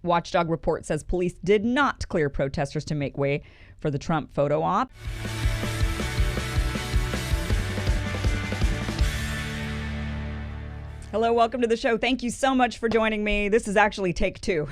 Watchdog report says police did not clear protesters to make way for the Trump photo op. Hello, welcome to the show. Thank you so much for joining me. This is actually take two.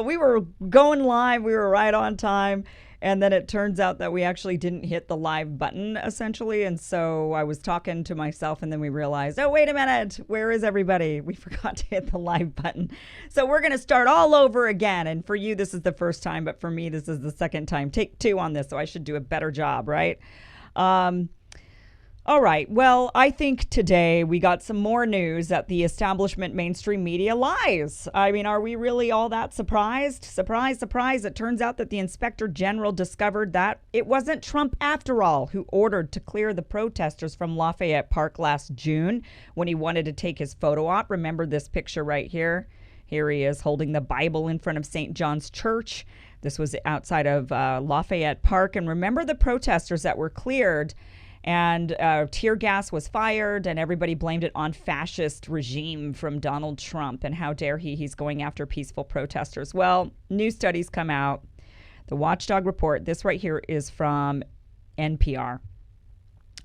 We were going live. We were right on time. And then it turns out that we actually didn't hit the live button, essentially. And so I was talking to myself, and then we realized, oh, wait a minute. Where is everybody? We forgot to hit the live button. So we're going to start all over again. And for you, this is the first time. But for me, this is the second time. Take two on this. So I should do a better job, right? All right. Well, I think today we got some more news that the establishment mainstream media lies. I mean, are we really all that surprised? Surprise, surprise. It turns out that the inspector general discovered that it wasn't Trump after all who ordered to clear the protesters from Lafayette Park last June when he wanted to take his photo op. Remember this picture right here? Here he is holding the Bible in front of St. John's Church. This was outside of Lafayette Park. And remember the protesters that were cleared, and tear gas was fired, and everybody blamed it on fascist regime from Donald Trump. And how dare he's going after peaceful protesters. Well, new studies come out. The Watchdog report, this right here is from NPR.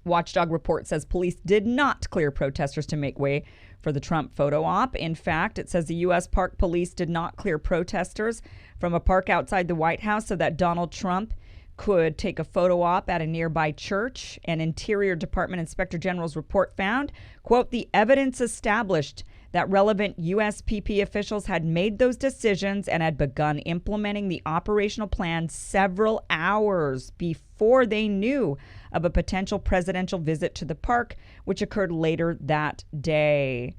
Watchdog report says police did not clear protesters to make way for the Trump photo op. In fact, it says the U.S. Park Police did not clear protesters from a park outside the White House so that Donald Trump could take a photo op at a nearby church. An Interior Department Inspector General's report found, quote, the evidence established that relevant USPP officials had made those decisions and had begun implementing the operational plan several hours before they knew of a potential presidential visit to the park, which occurred later that day.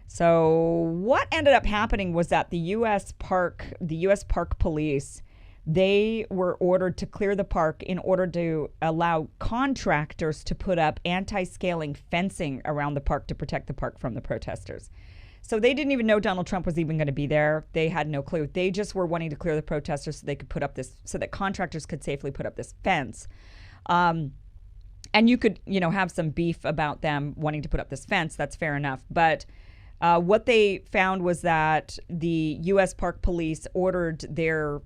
So what ended up happening was that the U.S. Park Police, they were ordered to clear the park in order to allow contractors to put up anti-scaling fencing around the park to protect the park from the protesters. So they didn't even know Donald Trump was even going to be there. They had no clue. They just were wanting to clear the protesters so they could put up this, so that contractors could safely put up this fence. And you could, have some beef about them wanting to put up this fence. That's fair enough. But what they found was that the U.S. Park Police ordered their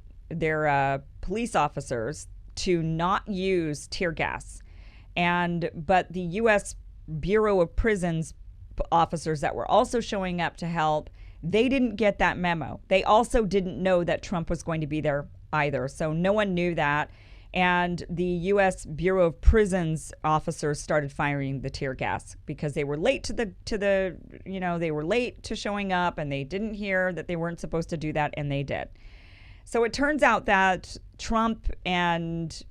police officers to not use tear gas, but the U.S. Bureau of Prisons officers that were also showing up to help, they didn't get that memo. They also didn't know that Trump was going to be there either, so no one knew that. And the U.S. Bureau of Prisons officers started firing the tear gas because they were late they were late to showing up, and they didn't hear that they weren't supposed to do that, and they did. So it turns out that Trump and,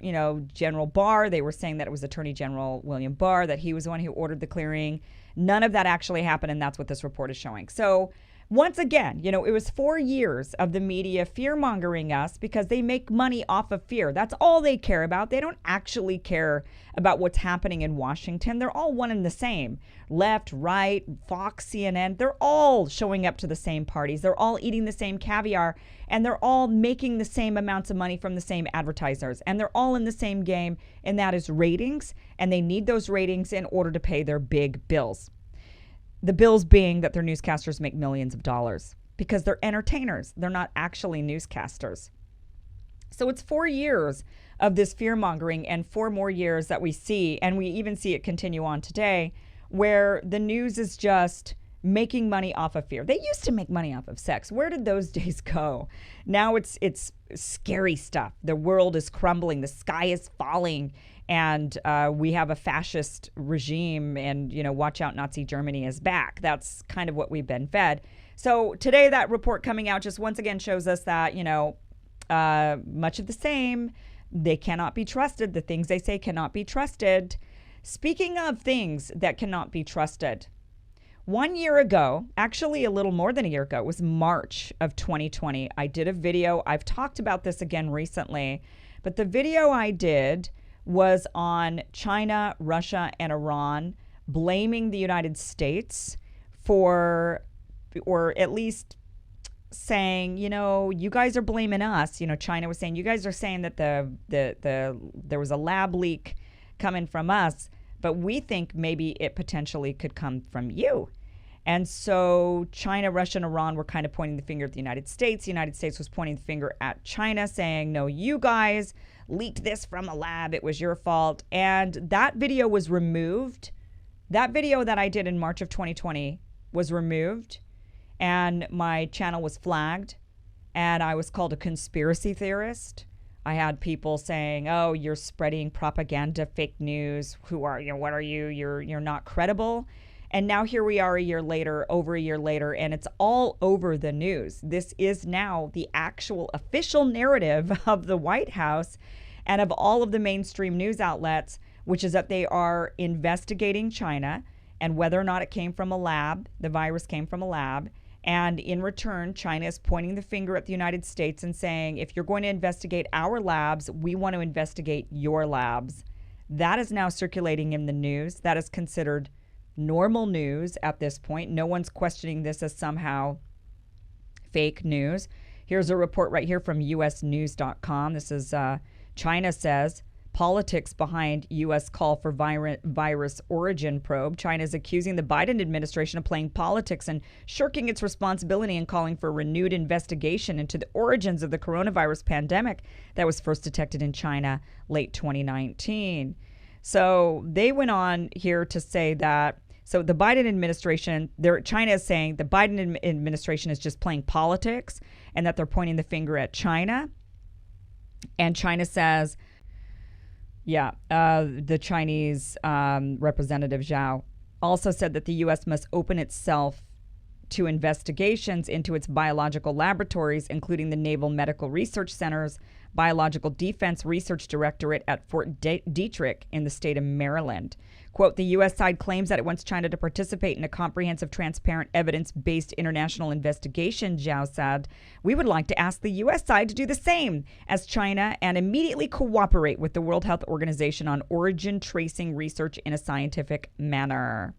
General Barr, they were saying that it was Attorney General William Barr, that he was the one who ordered the clearing. None of that actually happened, and that's what this report is showing. So once again, it was 4 years of the media fear-mongering us because they make money off of fear. That's all they care about. They don't actually care about what's happening in Washington. They're all one and the same. Left, right, Fox, CNN, they're all showing up to the same parties. They're all eating the same caviar, and they're all making the same amounts of money from the same advertisers. And they're all in the same game, and that is ratings. And they need those ratings in order to pay their big bills. The bills being that their newscasters make millions of dollars because they're entertainers. They're not actually newscasters. So it's 4 years of this fear-mongering and 4 more years that we see, and we even see it continue on today, where the news is just making money off of fear. They used to make money off of sex. Where did those days go? Now it's scary stuff. The world is crumbling. The sky is falling. And we have a fascist regime, and, watch out, Nazi Germany is back. That's kind of what we've been fed. So today that report coming out just once again shows us that, much of the same. They cannot be trusted. The things they say cannot be trusted. Speaking of things that cannot be trusted, 1 year ago, actually a little more than a year ago, it was March of 2020. I did a video. I've talked about this again recently, but the video I did was on China, Russia, and Iran blaming the United States for, or at least saying, you guys are blaming us. China was saying, you guys are saying that there was a lab leak coming from us, but we think maybe it potentially could come from you. And so China, Russia, and Iran were kind of pointing the finger at the United States. The United States was pointing the finger at China, saying, no, you guys leaked this from a lab. It was your fault. And that video was removed. That video that I did in March of 2020 was removed, and my channel was flagged, and I was called a conspiracy theorist. I had people saying, oh, you're spreading propaganda, fake news. Who are you? What are you? You're not credible. And now here we are over a year later, and it's all over the news. This is now the actual official narrative of the White House and of all of the mainstream news outlets, which is that they are investigating China and whether or not it came from a lab, the virus came from a lab. And in return, China is pointing the finger at the United States and saying, if you're going to investigate our labs, we want to investigate your labs. That is now circulating in the news. That is considered normal news at this point. No one's questioning this as somehow fake news. Here's a report right here from usnews.com. This is China says politics behind U.S. call for virus origin probe. China is accusing the Biden administration of playing politics and shirking its responsibility and calling for renewed investigation into the origins of the coronavirus pandemic that was first detected in China late 2019. So they went on here to say that, so the Biden administration, China is saying the Biden administration is just playing politics and that they're pointing the finger at China. And China says, the Chinese representative Zhao also said that the U.S. must open itself to investigations into its biological laboratories, including the Naval Medical Research Center's Biological Defense Research Directorate at Fort Detrick in the state of Maryland. Quote, the U.S. side claims that it wants China to participate in a comprehensive, transparent, evidence-based international investigation, Zhao said. We would like to ask the U.S. side to do the same as China and immediately cooperate with the World Health Organization on origin tracing research in a scientific manner.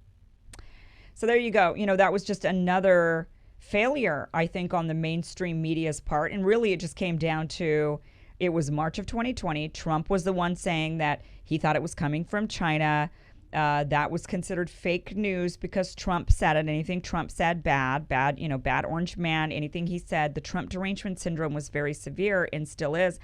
So there you go. You know, that was just another failure, I think, on the mainstream media's part. And really, it just came down to, it was March of 2020. Trump was the one saying that he thought it was coming from China. That was considered fake news because Trump said it. Anything Trump said, bad, bad orange man, anything he said. The Trump derangement syndrome was very severe and still is.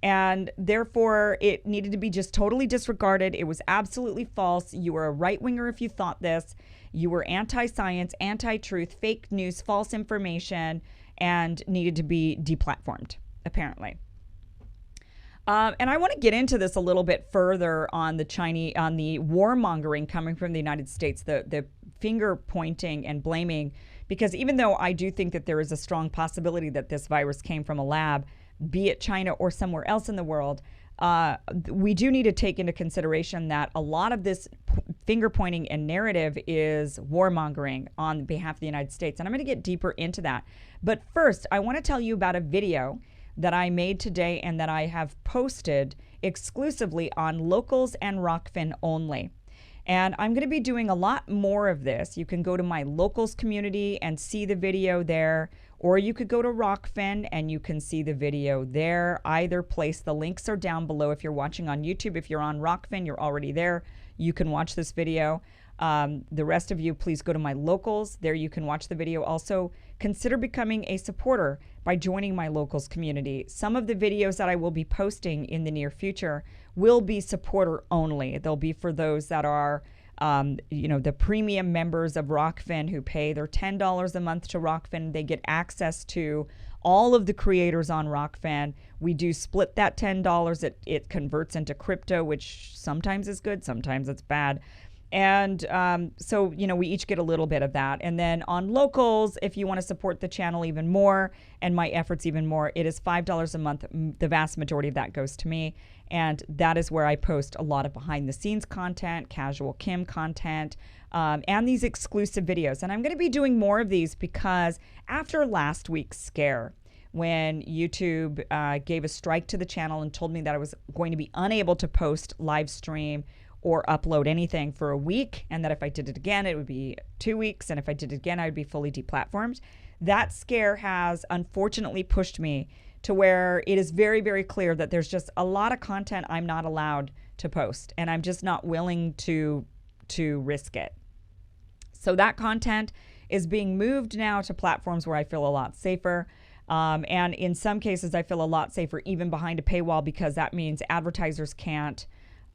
And therefore, it needed to be just totally disregarded. It was absolutely false. You were a right-winger if you thought this. You were anti-science, anti-truth, fake news, false information, and needed to be deplatformed, apparently. And I want to get into this a little bit further on the warmongering coming from the United States, the finger pointing and blaming, because even though I do think that there is a strong possibility that this virus came from a lab, be it China or somewhere else in the world, we do need to take into consideration that a lot of this finger pointing and narrative is warmongering on behalf of the United States. And I'm going to get deeper into that. But first, I want to tell you about a video that I made today and that I have posted exclusively on Locals and Rockfin only. And I'm going to be doing a lot more of this. You can go to my Locals community and see the video there, or you could go to Rockfin and you can see the video there. Either place, the links are down below if you're watching on YouTube. If you're on Rockfin, you're already there. You can watch this video. The rest of you, please go to my Locals. There you can watch the video. Also, consider becoming a supporter by joining my Locals community. Some of the videos that I will be posting in the near future will be supporter only. They'll be for those that are, the premium members of Rockfin who pay their $10 a month to Rockfin. They get access to all of the creators on Rockfin. We do split that $10. It converts into crypto, which sometimes is good, sometimes it's bad. And so, we each get a little bit of that. And then on Locals, if you want to support the channel even more and my efforts even more, it is $5 a month. The vast majority of that goes to me. And that is where I post a lot of behind the scenes content, Casual Kim content, and these exclusive videos. And I'm going to be doing more of these because after last week's scare, when YouTube gave a strike to the channel and told me that I was going to be unable to post, live stream, or upload anything for a week, and that if I did it again, it would be 2 weeks, and if I did it again, I would be fully deplatformed. That scare has unfortunately pushed me to where it is very, very clear that there's just a lot of content I'm not allowed to post, and I'm just not willing to risk it. So that content is being moved now to platforms where I feel a lot safer. And in some cases, I feel a lot safer even behind a paywall, because that means advertisers can't,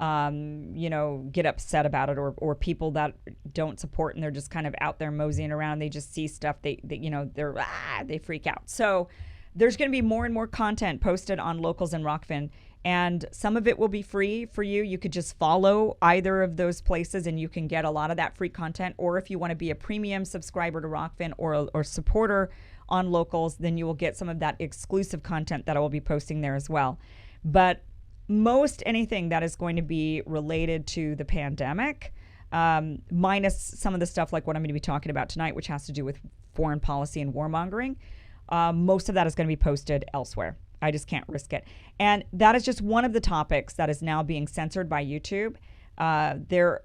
get upset about it, or people that don't support and they're just kind of out there moseying around. They just see stuff. They freak out. So there's going to be more and more content posted on Locals and Rockfin, and some of it will be free for you. You could just follow either of those places and you can get a lot of that free content. Or if you want to be a premium subscriber to Rockfin or supporter on Locals, then you will get some of that exclusive content that I will be posting there as well. But most anything that is going to be related to the pandemic, minus some of the stuff like what I'm going to be talking about tonight, which has to do with foreign policy and warmongering, most of that is going to be posted elsewhere. I just can't risk it. And that is just one of the topics that is now being censored by YouTube. There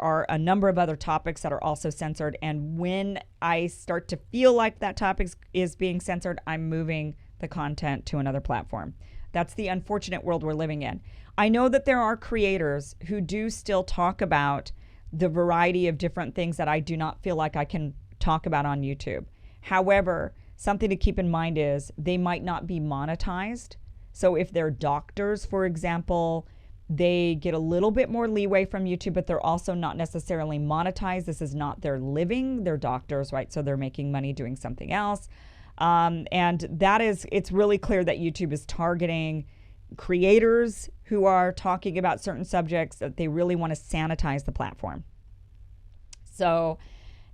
are a number of other topics that are also censored. And when I start to feel like that topic is being censored, I'm moving the content to another platform. That's the unfortunate world we're living in. I know that there are creators who do still talk about the variety of different things that I do not feel like I can talk about on YouTube. However, something to keep in mind is they might not be monetized. So if they're doctors, for example, they get a little bit more leeway from YouTube, but they're also not necessarily monetized. This is not their living. They're doctors, right? So they're making money doing something else. And it's really clear that YouTube is targeting creators who are talking about certain subjects, that they really want to sanitize the platform. So,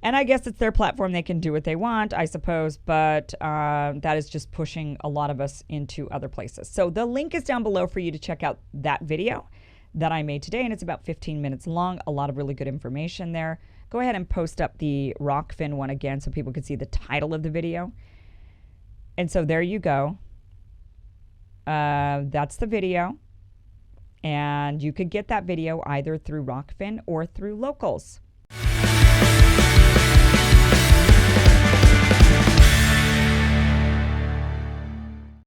and I guess it's their platform. They can do what they want, I suppose, but that is just pushing a lot of us into other places. So the link is down below for you to check out that video that I made today, and it's about 15 minutes long. A lot of really good information there. Go ahead and post up the Rockfin one again so people can see the title of the video. And so there you go. That's the video. And you could get that video either through Rockfin or through Locals.